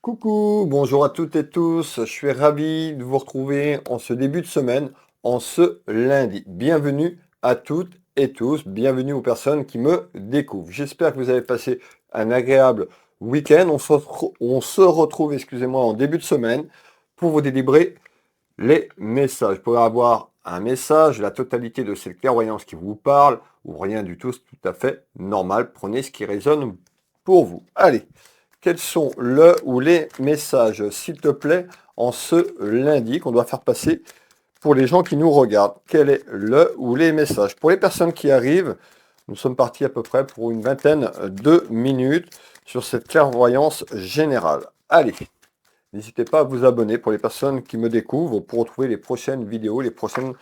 Coucou, bonjour à toutes et tous, je suis ravi de vous retrouver en ce début de semaine, en ce lundi. Bienvenue à toutes et tous, bienvenue aux personnes qui me découvrent. J'espère que vous avez passé un agréable week-end. On se retrouve, excusez-moi, en début de semaine pour vous délivrer les messages. Vous pouvez avoir un message, la totalité de cette clairvoyance qui vous parle, ou rien du tout, c'est tout à fait normal. Prenez ce qui résonne pour vous. Allez. Quels sont le ou les messages, s'il te plaît, en ce lundi qu'on doit faire passer pour les gens qui nous regardent? Quel est le ou les messages? Pour les personnes qui arrivent, nous sommes partis à peu près pour une vingtaine de minutes sur cette clairvoyance générale. Allez, n'hésitez pas à vous abonner pour les personnes qui me découvrent pour retrouver les prochaines vidéos, les prochaines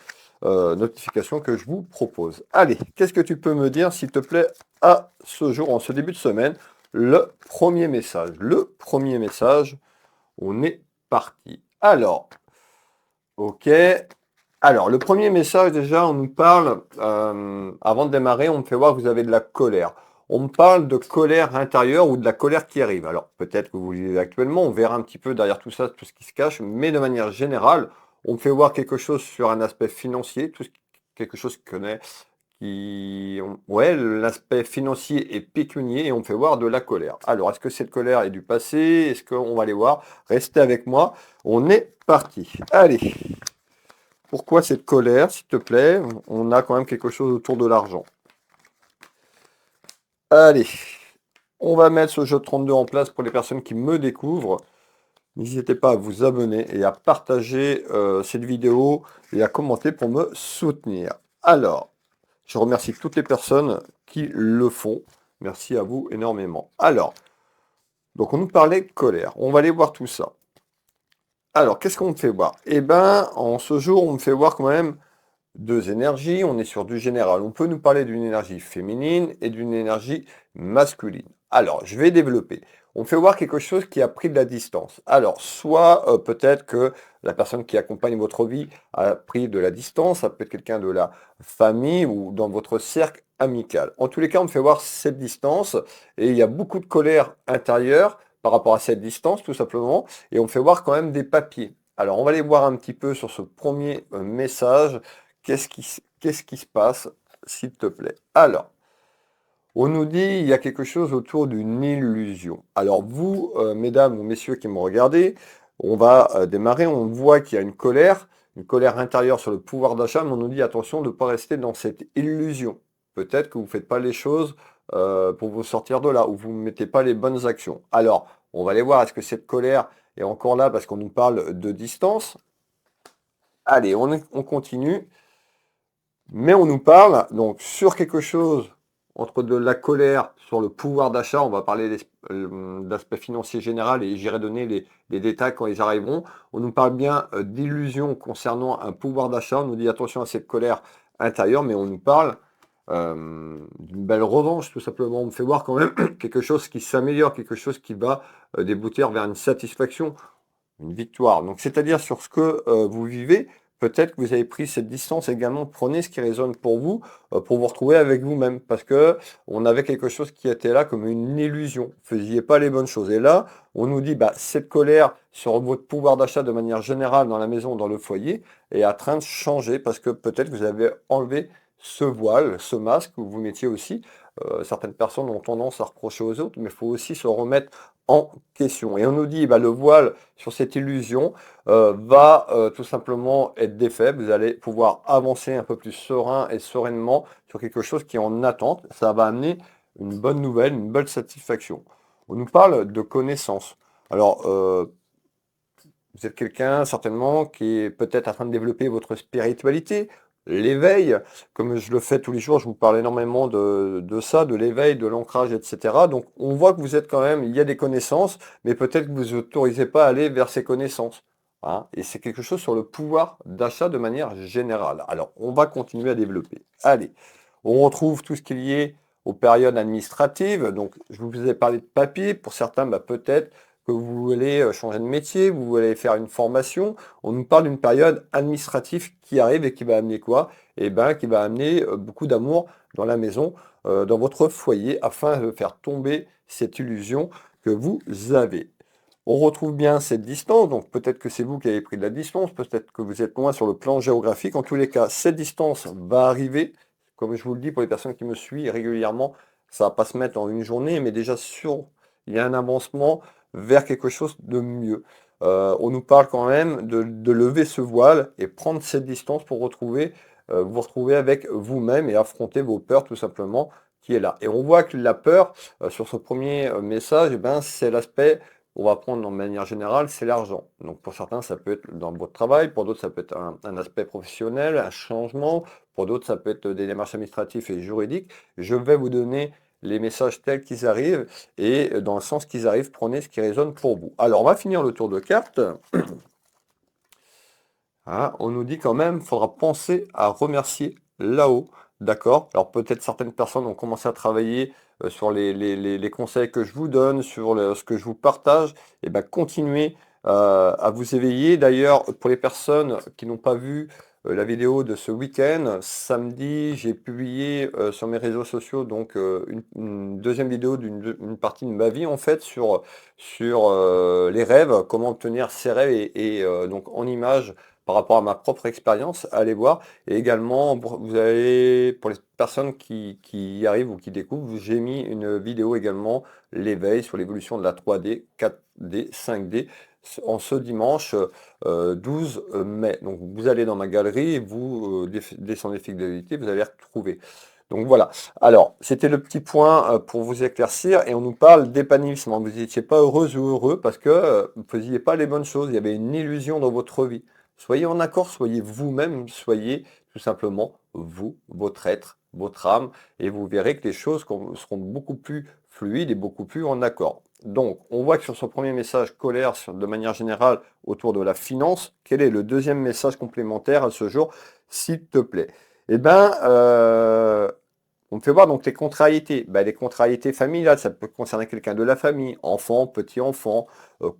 notifications que je vous propose. Allez, qu'est-ce que tu peux me dire, s'il te plaît, à ce jour, en ce début de semaine? Le premier message. Le premier message, on est parti. Alors, ok. Alors, le premier message, déjà, on nous parle, avant de démarrer, on me fait voir que vous avez de la colère. On me parle de colère intérieure ou de la colère qui arrive. Alors, peut-être que vous vivez actuellement, on verra un petit peu derrière tout ça, tout ce qui se cache, mais de manière générale, on me fait voir quelque chose sur un aspect financier, quelque chose ouais, l'aspect financier et pécunier, et on me fait voir de la colère. Alors, est-ce que cette colère est du passé? Est-ce qu'on va aller voir? Restez avec moi. On est parti. Allez. Pourquoi cette colère, s'il te plaît? On a quand même quelque chose autour de l'argent. Allez. On va mettre ce jeu de 32 en place pour les personnes qui me découvrent. N'hésitez pas à vous abonner et à partager cette vidéo et à commenter pour me soutenir. Alors, je remercie toutes les personnes qui le font. Merci à vous énormément. Alors, donc on nous parlait de colère. On va aller voir tout ça. Alors, qu'est-ce qu'on me fait voir? Eh bien, en ce jour, on me fait voir quand même deux énergies. On est sur du général. On peut nous parler d'une énergie féminine et d'une énergie masculine. Alors, je vais développer. On me fait voir quelque chose qui a pris de la distance. Alors, soit peut-être que la personne qui accompagne votre vie a pris de la distance, ça peut être quelqu'un de la famille ou dans votre cercle amical. En tous les cas, on me fait voir cette distance et il y a beaucoup de colère intérieure par rapport à cette distance, tout simplement, et on me fait voir quand même des papiers. Alors, on va aller voir un petit peu sur ce premier message. Qu'est-ce qui se passe, s'il te plaît? Alors, on nous dit il y a quelque chose autour d'une illusion. Alors vous, mesdames ou messieurs qui me regardez, on va démarrer, on voit qu'il y a une colère intérieure sur le pouvoir d'achat, mais on nous dit attention de ne pas rester dans cette illusion. Peut-être que vous ne faites pas les choses pour vous sortir de là, ou vous ne mettez pas les bonnes actions. Alors, on va aller voir, est-ce que cette colère est encore là parce qu'on nous parle de distance? Allez, on continue. Mais on nous parle donc sur quelque chose entre de la colère sur le pouvoir d'achat. On va parler d'aspect financier général et j'irai donner les détails quand ils arriveront. On nous parle bien d'illusion concernant un pouvoir d'achat. On nous dit attention à cette colère intérieure, mais on nous parle d'une belle revanche tout simplement. On me fait voir quand même quelque chose qui s'améliore, quelque chose qui va débouter vers une satisfaction, une victoire. Donc c'est-à-dire sur ce que vous vivez. Peut-être que vous avez pris cette distance également. Prenez ce qui résonne pour vous retrouver avec vous-même, parce que on avait quelque chose qui était là comme une illusion. Vous ne faisiez pas les bonnes choses. Et là, on nous dit, bah, cette colère sur votre pouvoir d'achat de manière générale dans la maison, dans le foyer, est en train de changer, parce que peut-être que vous avez enlevé ce voile, ce masque que vous mettiez aussi. Certaines personnes ont tendance à reprocher aux autres, mais il faut aussi se remettre en question. Et on nous dit, bah, le voile sur cette illusion va tout simplement être défait. Vous allez pouvoir avancer un peu plus serein et sereinement sur quelque chose qui est en attente. Ça va amener une bonne nouvelle, une bonne satisfaction. On nous parle de connaissances. Alors, vous êtes quelqu'un certainement qui est peut-être en train de développer votre spiritualité, l'éveil, comme je le fais tous les jours, je vous parle énormément de ça, de l'éveil, de l'ancrage, etc. Donc on voit que vous êtes quand même, il y a des connaissances, mais peut-être que vous ne autorisez pas à aller vers ces connaissances. Hein. Et c'est quelque chose sur le pouvoir d'achat de manière générale. Alors on va continuer à développer. Allez, on retrouve tout ce qui est lié aux périodes administratives. Donc je vous ai parlé de papier, pour certains, bah, peut-être que vous voulez changer de métier, vous voulez faire une formation, on nous parle d'une période administrative qui arrive et qui va amener quoi? Eh bien, qui va amener beaucoup d'amour dans la maison, dans votre foyer, afin de faire tomber cette illusion que vous avez. On retrouve bien cette distance, donc peut-être que c'est vous qui avez pris de la distance, peut-être que vous êtes loin sur le plan géographique. En tous les cas, cette distance va arriver. Comme je vous le dis, pour les personnes qui me suivent régulièrement, ça va pas se mettre en une journée, mais déjà il y a un avancement vers quelque chose de mieux. On nous parle quand même de lever ce voile et prendre cette distance pour vous retrouver avec vous-même et affronter vos peurs tout simplement qui est là. Et on voit que la peur, sur ce premier message, eh ben, c'est l'aspect on va prendre de manière générale, c'est l'argent. Donc pour certains, ça peut être dans votre travail, pour d'autres, ça peut être un aspect professionnel, un changement, pour d'autres, ça peut être des démarches administratives et juridiques. Je vais vous donner les messages tels qu'ils arrivent et dans le sens qu'ils arrivent, prenez ce qui résonne pour vous. Alors on va finir le tour de cartes. Ah, on nous dit quand même, il faudra penser à remercier là-haut. D'accord? Alors peut-être certaines personnes ont commencé à travailler sur les conseils que je vous donne, sur ce que je vous partage. Et bien continuez à vous éveiller. D'ailleurs, pour les personnes qui n'ont pas vu la vidéo de ce week-end, samedi, j'ai publié sur mes réseaux sociaux donc une deuxième vidéo une partie de ma vie en fait sur les rêves, comment obtenir ses rêves et donc en images par rapport à ma propre expérience, allez voir. Et également, vous avez, pour les personnes qui y arrivent ou qui découvrent, j'ai mis une vidéo également, l'éveil sur l'évolution de la 3D, 4D, 5D, en ce dimanche 12 mai. Donc vous allez dans ma galerie, vous descendez fidélité, vous allez retrouver. Donc voilà. Alors, c'était le petit point pour vous éclaircir et on nous parle d'épanouissement. Vous n'étiez pas heureuse ou heureux parce que vous ne faisiez pas les bonnes choses. Il y avait une illusion dans votre vie. Soyez en accord, soyez vous-même, soyez tout simplement vous, votre être, votre âme, et vous verrez que les choses seront beaucoup plus fluides et beaucoup plus en accord. Donc, on voit que sur ce premier message colère, de manière générale, autour de la finance, quel est le deuxième message complémentaire à ce jour, s'il te plaît? Eh bien, on me fait voir donc les contrariétés. Ben, les contrariétés familiales, ça peut concerner quelqu'un de la famille, enfant, petit-enfant,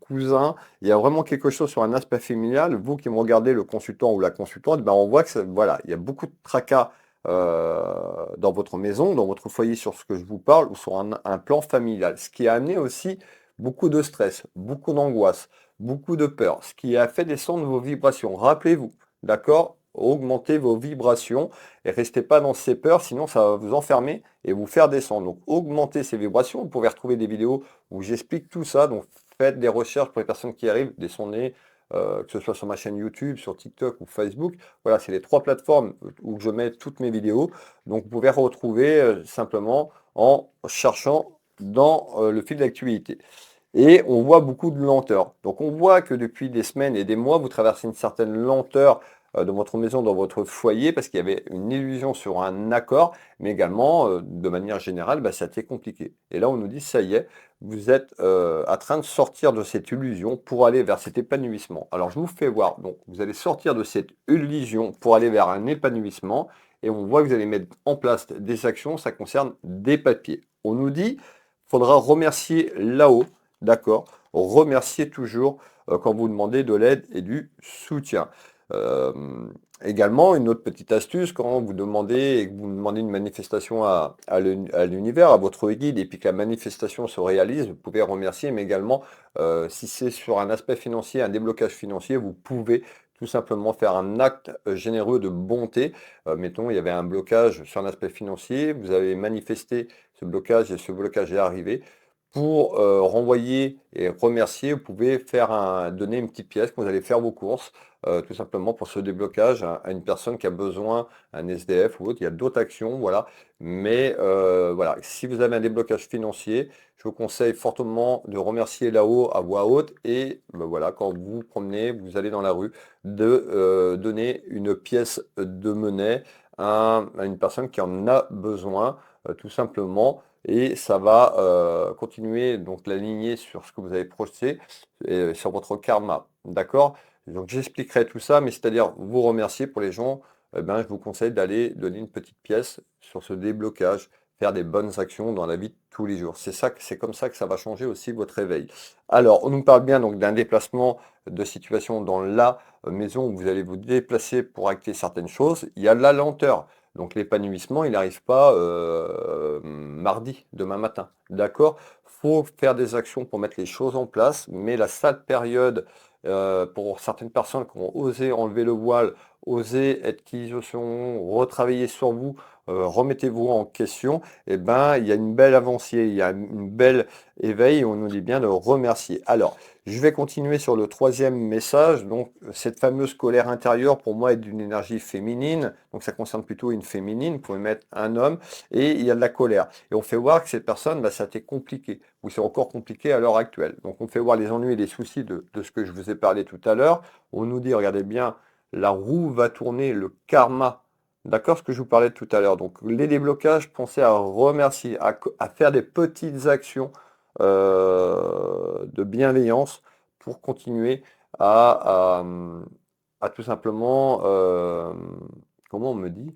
cousin. Il y a vraiment quelque chose sur un aspect familial. Vous qui me regardez, le consultant ou la consultante, ben, on voit que voilà, il y a beaucoup de tracas dans votre maison, dans votre foyer sur ce que je vous parle, ou sur un plan familial. Ce qui a amené aussi beaucoup de stress, beaucoup d'angoisse, beaucoup de peur, ce qui a fait descendre vos vibrations. Rappelez-vous, d'accord? Augmentez vos vibrations et restez pas dans ces peurs, sinon ça va vous enfermer et vous faire descendre. Donc augmentez ces vibrations. Vous pouvez retrouver des vidéos où j'explique tout ça. Donc faites des recherches pour les personnes qui arrivent, descendez, que ce soit sur ma chaîne YouTube, sur TikTok ou Facebook. Voilà, c'est les trois plateformes où je mets toutes mes vidéos. Donc vous pouvez retrouver simplement en cherchant dans le fil d'actualité. Et on voit beaucoup de lenteur. Donc on voit que depuis des semaines et des mois, vous traversez une certaine lenteur dans votre maison, dans votre foyer, parce qu'il y avait une illusion sur un accord, mais également, de manière générale, bah, ça a été compliqué. Et là, on nous dit, ça y est, vous êtes en train de sortir de cette illusion pour aller vers cet épanouissement. Alors, je vous fais voir. Donc, vous allez sortir de cette illusion pour aller vers un épanouissement, et on voit que vous allez mettre en place des actions, ça concerne des papiers. On nous dit, faudra remercier là-haut. D'accord? Remerciez toujours quand vous demandez de l'aide et du soutien. Euh, également, une autre petite astuce, quand vous demandez et que vous demandez une manifestation à l'univers, à votre guide, et puis que la manifestation se réalise, vous pouvez remercier, mais également, si c'est sur un aspect financier, un déblocage financier, vous pouvez tout simplement faire un acte généreux de bonté. Mettons, il y avait un blocage sur un aspect financier, vous avez manifesté ce blocage et ce blocage est arrivé. Pour renvoyer et remercier, vous pouvez donner une petite pièce quand vous allez faire vos courses, tout simplement pour ce déblocage à une personne qui a besoin, un SDF ou autre. Il y a d'autres actions, voilà. Mais voilà, si vous avez un déblocage financier, je vous conseille fortement de remercier là-haut à voix haute et ben voilà, quand vous vous promenez, vous allez dans la rue, de donner une pièce de monnaie à une personne qui en a besoin, tout simplement et ça va continuer donc la lignée sur ce que vous avez projeté et sur votre karma. D'accord? Donc j'expliquerai tout ça, mais c'est-à-dire vous remercier pour les gens, eh ben, je vous conseille d'aller donner une petite pièce sur ce déblocage, faire des bonnes actions dans la vie de tous les jours. C'est comme ça que ça va changer aussi votre réveil. Alors, on nous parle bien donc d'un déplacement de situation dans la maison où vous allez vous déplacer pour acter certaines choses. Il y a la lenteur. Donc l'épanouissement, il n'arrive pas mardi, demain matin. D'accord? Faut faire des actions pour mettre les choses en place, mais la sale période pour certaines personnes qui ont osé enlever le voile, osé être qui ils sont, retravailler sur vous, remettez-vous en question, et ben il y a une belle avancée, il y a une belle éveil, et on nous dit bien de remercier. Alors, je vais continuer sur le troisième message. Donc, cette fameuse colère intérieure, pour moi, est d'une énergie féminine. Donc, ça concerne plutôt une féminine. Vous pouvez mettre un homme. Et il y a de la colère. Et on fait voir que cette personne, bah, ça a été compliqué. Ou c'est encore compliqué à l'heure actuelle. Donc, on fait voir les ennuis et les soucis de ce que je vous ai parlé tout à l'heure. On nous dit, regardez bien, la roue va tourner, le karma. D'accord, ce que je vous parlais tout à l'heure. Donc, les déblocages, pensez à remercier, à faire des petites actions de bienveillance pour continuer à tout simplement, comment on me dit,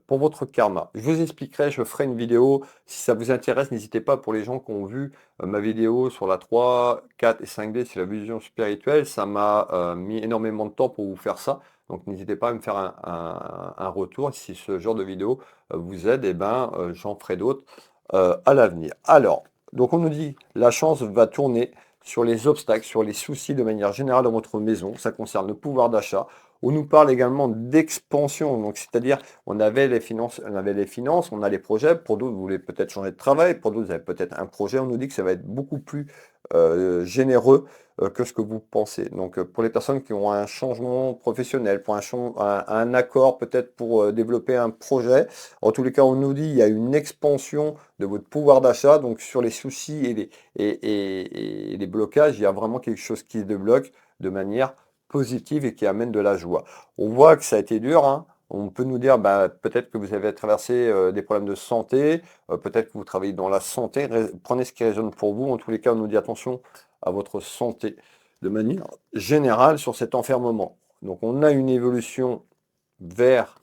pour votre karma. Je vous expliquerai, je ferai une vidéo. Si ça vous intéresse, n'hésitez pas pour les gens qui ont vu ma vidéo sur la 3, 4 et 5D, c'est la vision spirituelle. Ça m'a mis énormément de temps pour vous faire ça. Donc n'hésitez pas à me faire un retour. Si ce genre de vidéo vous aide, et ben, j'en ferai d'autres à l'avenir. Alors, donc on nous dit la chance va tourner sur les obstacles, sur les soucis de manière générale dans votre maison. Ça concerne le pouvoir d'achat. On nous parle également d'expansion, donc c'est-à-dire on avait les finances, on a les projets. Pour d'autres, vous voulez peut-être changer de travail. Pour d'autres, vous avez peut-être un projet. On nous dit que ça va être beaucoup plus généreux que ce que vous pensez. Donc pour les personnes qui ont un changement professionnel, pour un accord peut-être pour développer un projet, en tous les cas, on nous dit il y a une expansion de votre pouvoir d'achat. Donc sur les soucis et les blocages, il y a vraiment quelque chose qui se débloque de manière positive et qui amène de la joie. On voit que ça a été dur, hein. On peut nous dire, bah, peut-être que vous avez traversé des problèmes de santé, peut-être que vous travaillez dans la santé. Prenez ce qui résonne pour vous. En tous les cas, on nous dit attention à votre santé de manière générale sur cet enfermement. Donc on a une évolution vers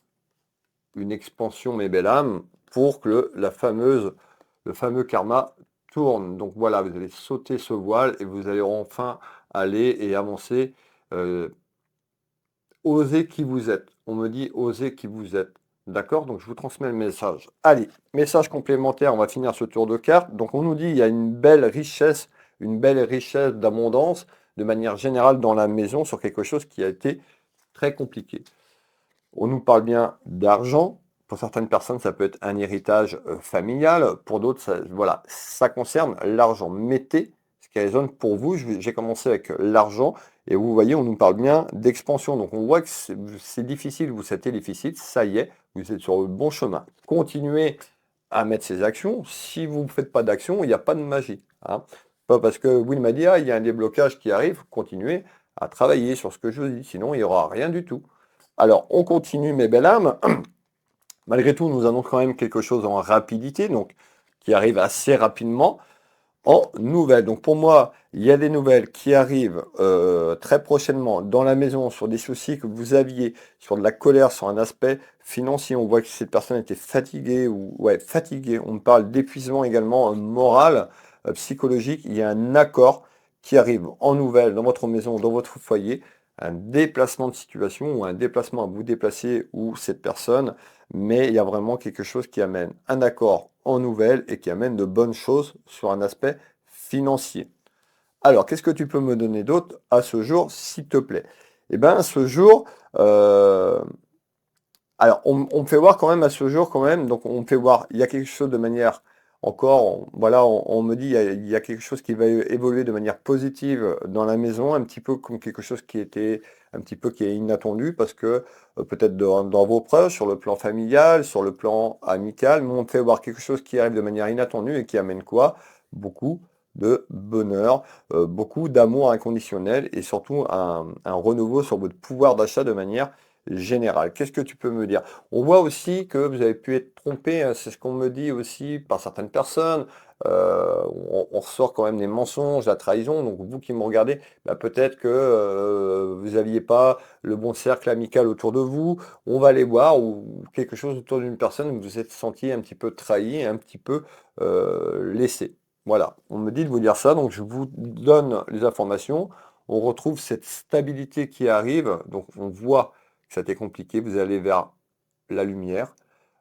une expansion, mes belles âmes, pour que le fameux karma tourne. Donc voilà, vous allez sauter ce voile et vous allez enfin aller et avancer. euh, Osez qui vous êtes. On me dit osez qui vous êtes. D'accord? Donc je vous transmets le message. Allez, message complémentaire, on va finir ce tour de carte. Donc on nous dit il y a une belle richesse d'abondance de manière générale dans la maison sur quelque chose qui a été très compliqué. On nous parle bien d'argent. Pour certaines personnes, ça peut être un héritage familial. Pour d'autres, voilà, ça concerne l'argent. Mettez ce qui résonne pour vous. J'ai commencé avec l'argent. Et vous voyez, on nous parle bien d'expansion. Donc on voit que c'est difficile, c'était difficile. Ça y est, vous êtes sur le bon chemin. Continuez à mettre ces actions. Si vous ne faites pas d'action, il n'y a pas de magie, hein. Pas parce que Will m'a dit, ah, il y a un déblocage qui arrive, continuez à travailler sur ce que je vous dis. Sinon, il n'y aura rien du tout. Alors, on continue, mes belles âmes. Malgré tout, nous avons quand même quelque chose en rapidité, donc qui arrive assez rapidement en nouvelles. Donc pour moi, il y a des nouvelles qui arrivent très prochainement dans la maison sur des soucis que vous aviez, sur de la colère, sur un aspect financier. On voit que cette personne était fatiguée ou ouais, fatiguée. On parle d'épuisement également moral, psychologique. Il y a un accord qui arrive en nouvelles dans votre maison, dans votre foyer, un déplacement de situation ou un déplacement à vous déplacer ou cette personne, mais il y a vraiment quelque chose qui amène un accord en nouvelles et qui amène de bonnes choses sur un aspect financier. Alors, qu'est-ce que tu peux me donner d'autre à ce jour, s'il te plaît? Eh bien, ce jour, alors, on me fait voir quand même à ce jour, quand même, donc on me fait voir, il y a quelque chose de manière encore, voilà, on me dit, il y a quelque chose qui va évoluer de manière positive dans la maison, un petit peu comme quelque chose qui était, un petit peu qui est inattendu, parce que peut-être dans vos proches, sur le plan familial, sur le plan amical, mais on me fait voir quelque chose qui arrive de manière inattendue et qui amène quoi? Beaucoup de bonheur, beaucoup d'amour inconditionnel et surtout un renouveau sur votre pouvoir d'achat de manière général. Qu'est-ce que tu peux me dire? On voit aussi que vous avez pu être trompé, hein, c'est ce qu'on me dit aussi par certaines personnes. On ressort quand même des mensonges, la trahison. Donc vous qui me regardez, bah, peut-être que vous n'aviez pas le bon cercle amical autour de vous. On va aller voir ou quelque chose autour d'une personne où vous vous êtes senti un petit peu trahi, un petit peu laissé. Voilà, on me dit de vous dire ça, donc je vous donne les informations. On retrouve cette stabilité qui arrive, donc on voit ça a été compliqué, vous allez vers la lumière.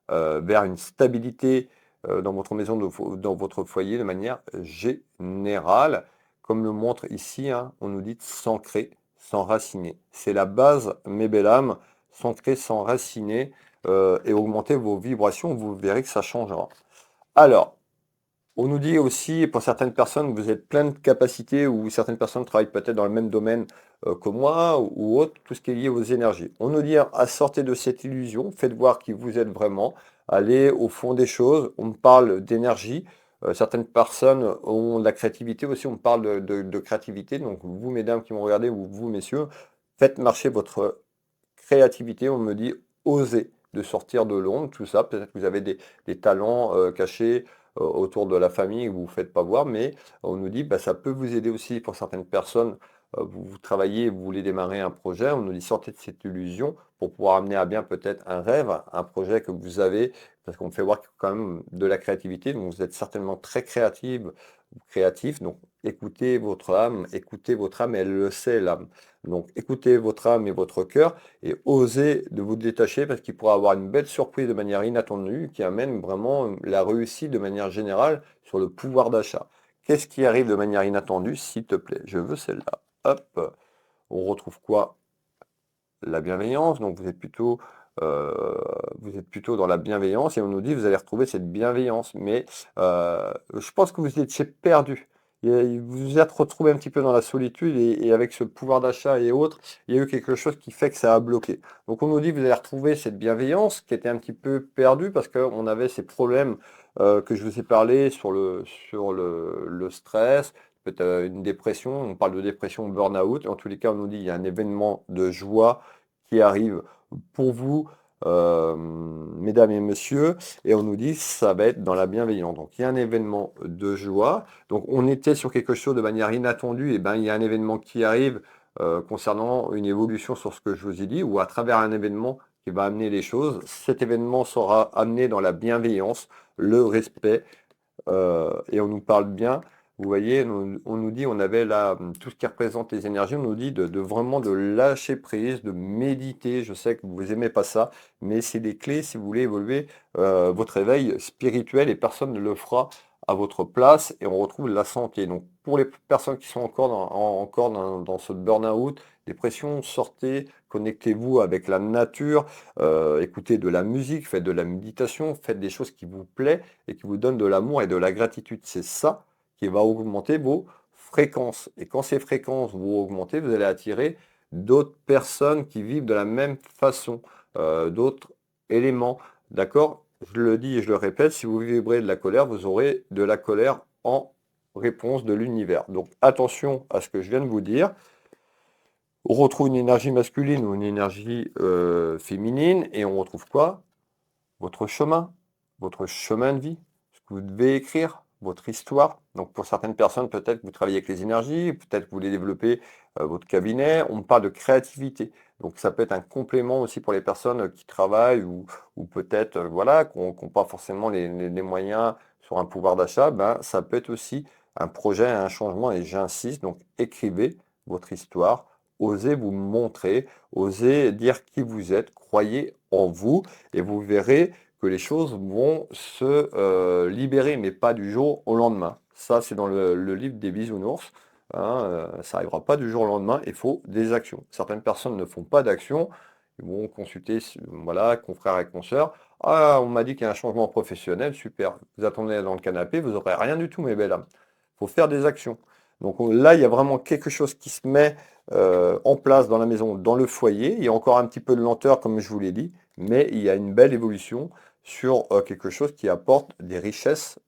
vers une stabilité dans votre maison, dans votre foyer de manière générale. Comme le montre ici, hein, on nous dit de s'ancrer, s'enraciner. C'est la base, mes belles âmes, s'ancrer, s'enraciner et augmenter vos vibrations, vous verrez que ça changera. Alors, on nous dit aussi, pour certaines personnes, vous êtes plein de capacités ou certaines personnes travaillent peut-être dans le même domaine que moi ou autre, tout ce qui est lié aux énergies. On nous dit à sortir de cette illusion, faites voir qui vous êtes vraiment, allez au fond des choses. On me parle d'énergie. Certaines personnes ont de la créativité aussi, on me parle de créativité. Donc vous, mesdames qui m'ont regardé, ou vous, messieurs, faites marcher votre créativité. On me dit osez de sortir de l'ombre, tout ça. Peut-être que vous avez des talents cachés autour de la famille que vous ne faites pas voir, mais on nous dit bah, ça peut vous aider aussi pour certaines personnes. Vous travaillez, vous voulez démarrer un projet, on nous dit sortez de cette illusion pour pouvoir amener à bien peut-être un rêve, un projet que vous avez, parce qu'on me fait voir qu'il y a quand même de la créativité, donc vous êtes certainement très créative ou créatif, donc écoutez votre âme, elle le sait l'âme. Donc écoutez votre âme et votre cœur et osez de vous détacher parce qu'il pourra avoir une belle surprise de manière inattendue qui amène vraiment la réussite de manière générale sur le pouvoir d'achat. Qu'est-ce qui arrive de manière inattendue, s'il te plaît? Je veux celle-là. Hop, on retrouve quoi? La bienveillance. Donc euh, vous êtes plutôt dans la bienveillance et on nous dit vous allez retrouver cette bienveillance. Mais je pense que vous étiez perdu. Vous vous êtes retrouvé un petit peu dans la solitude et avec ce pouvoir d'achat et autres, il y a eu quelque chose qui fait que ça a bloqué. Donc on nous dit vous allez retrouver cette bienveillance qui était un petit peu perdue parce qu'on avait ces problèmes que je vous ai parlé sur le stress, peut-être une dépression, on parle de dépression burn-out. En tous les cas, on nous dit il y a un événement de joie qui arrive pour vous, mesdames et messieurs, et on nous dit ça va être dans la bienveillance. Donc il y a un événement de joie. Donc on était sur quelque chose de manière inattendue, et ben il y a un événement qui arrive concernant une évolution sur ce que je vous ai dit, ou à travers un événement qui va amener les choses. Cet événement sera amené dans la bienveillance, le respect, et on nous parle bien. Vous voyez, on nous dit, on avait là tout ce qui représente les énergies, on nous dit de vraiment de lâcher prise, de méditer. Je sais que vous aimez pas ça, mais c'est des clés si vous voulez évoluer votre éveil spirituel et personne ne le fera à votre place et on retrouve la santé. Donc pour les personnes qui sont encore dans ce burn-out, dépression, sortez, connectez-vous avec la nature, écoutez de la musique, faites de la méditation, faites des choses qui vous plaisent et qui vous donnent de l'amour et de la gratitude. C'est ça qui va augmenter vos fréquences. Et quand ces fréquences vont augmenter, vous allez attirer d'autres personnes qui vivent de la même façon, d'autres éléments. D'accord? Je le dis et je le répète, si vous vibrez de la colère, vous aurez de la colère en réponse de l'univers. Donc attention à ce que je viens de vous dire. On retrouve une énergie masculine ou une énergie féminine et on retrouve quoi? Votre chemin de vie, ce que vous devez écrire, votre histoire. Donc pour certaines personnes, peut-être que vous travaillez avec les énergies, peut-être que vous voulez développer votre cabinet. On parle de créativité. Donc ça peut être un complément aussi pour les personnes qui travaillent ou peut-être voilà, qui n'ont pas forcément les moyens sur un pouvoir d'achat. Ben, ça peut être aussi un projet, un changement, et j'insiste, donc écrivez votre histoire, osez vous montrer, osez dire qui vous êtes, croyez en vous, et vous verrez que les choses vont se libérer, mais pas du jour au lendemain. Ça, c'est dans le livre des bisounours. Hein, ça n'arrivera pas du jour au lendemain, il faut des actions. Certaines personnes ne font pas d'action, ils vont consulter, voilà, confrères et consoeurs. Ah, on m'a dit qu'il y a un changement professionnel, super. Vous attendez dans le canapé, vous n'aurez rien du tout, mes belles âmes. Il faut faire des actions. Donc là, il y a vraiment quelque chose qui se met en place dans la maison, dans le foyer. Il y a encore un petit peu de lenteur, comme je vous l'ai dit, mais il y a une belle évolution sur quelque chose qui apporte des richesses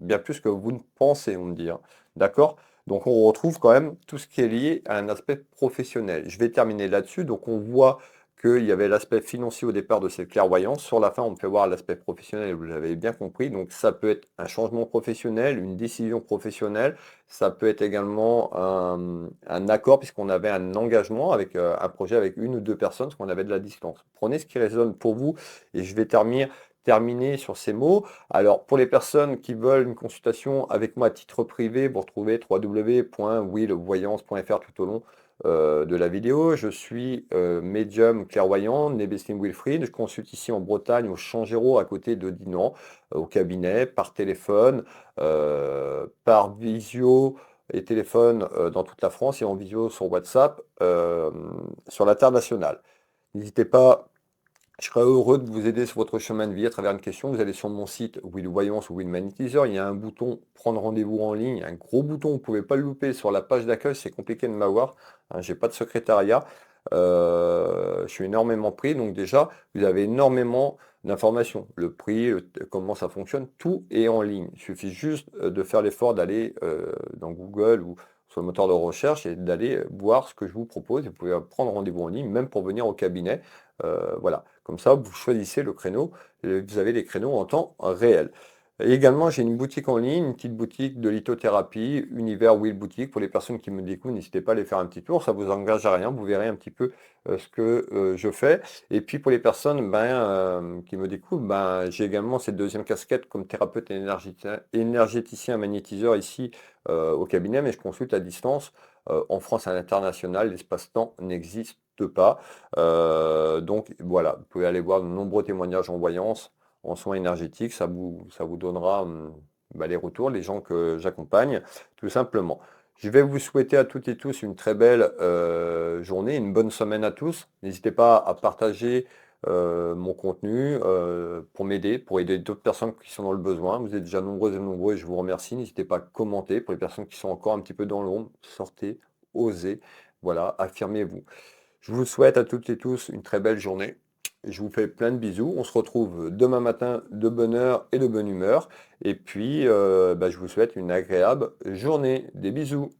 bien plus que vous ne pensez, on me dit. Hein. D'accord? Donc on retrouve quand même tout ce qui est lié à un aspect professionnel. Je vais terminer là-dessus. Donc on voit qu'il y avait l'aspect financier au départ de cette clairvoyance. Sur la fin, on peut voir l'aspect professionnel, vous l'avez bien compris. Donc ça peut être un changement professionnel, une décision professionnelle. Ça peut être également un accord, puisqu'on avait un engagement avec un projet avec une ou deux personnes, parce qu'on avait de la distance. Prenez ce qui résonne pour vous et je vais terminer sur ces mots. Alors, pour les personnes qui veulent une consultation avec moi à titre privé, vous retrouvez www.willvoyance.fr tout au long de la vidéo. Je suis médium clairvoyant, né Besline Wilfried. Je consulte ici en Bretagne, au Changéro, à côté de Dinan, au cabinet, par téléphone, par visio et téléphone dans toute la France et en visio sur WhatsApp sur l'international. N'hésitez pas, je serais heureux de vous aider sur votre chemin de vie à travers une question. Vous allez sur mon site Will Voyance ou Will Magnétiseur. Il y a un bouton prendre rendez-vous en ligne, un gros bouton, vous ne pouvez pas le louper sur la page d'accueil, c'est compliqué de m'avoir. Hein, j'ai pas de secrétariat. Je suis énormément pris, donc déjà, vous avez énormément d'informations. Le prix, comment ça fonctionne, tout est en ligne. Il suffit juste de faire l'effort d'aller dans Google ou sur le moteur de recherche et d'aller voir ce que je vous propose. Vous pouvez prendre rendez-vous en ligne, même pour venir au cabinet. Voilà, comme ça, vous choisissez le créneau, et vous avez les créneaux en temps réel. Et également, j'ai une boutique en ligne, une petite boutique de lithothérapie, Univers Will Boutique. Pour les personnes qui me découvrent, n'hésitez pas à aller faire un petit tour, ça vous engage à rien, vous verrez un petit peu ce que je fais. Et puis pour les personnes qui me découvrent, j'ai également cette deuxième casquette comme thérapeute énergéticien magnétiseur ici au cabinet, mais je consulte à distance. En France et à l'international, l'espace-temps n'existe pas. Donc voilà, vous pouvez aller voir de nombreux témoignages en voyance, en soins énergétiques, ça vous donnera les retours, les gens que j'accompagne, tout simplement. Je vais vous souhaiter à toutes et tous une très belle journée, une bonne semaine à tous. N'hésitez pas à partager mon contenu pour m'aider, pour aider d'autres personnes qui sont dans le besoin. Vous êtes déjà nombreux et nombreux et je vous remercie. N'hésitez pas à commenter. Pour les personnes qui sont encore un petit peu dans l'ombre, sortez, osez, voilà, affirmez-vous. Je vous souhaite à toutes et tous une très belle journée. Je vous fais plein de bisous. On se retrouve demain matin de bonne heure et de bonne humeur. Et puis, je vous souhaite une agréable journée. Des bisous.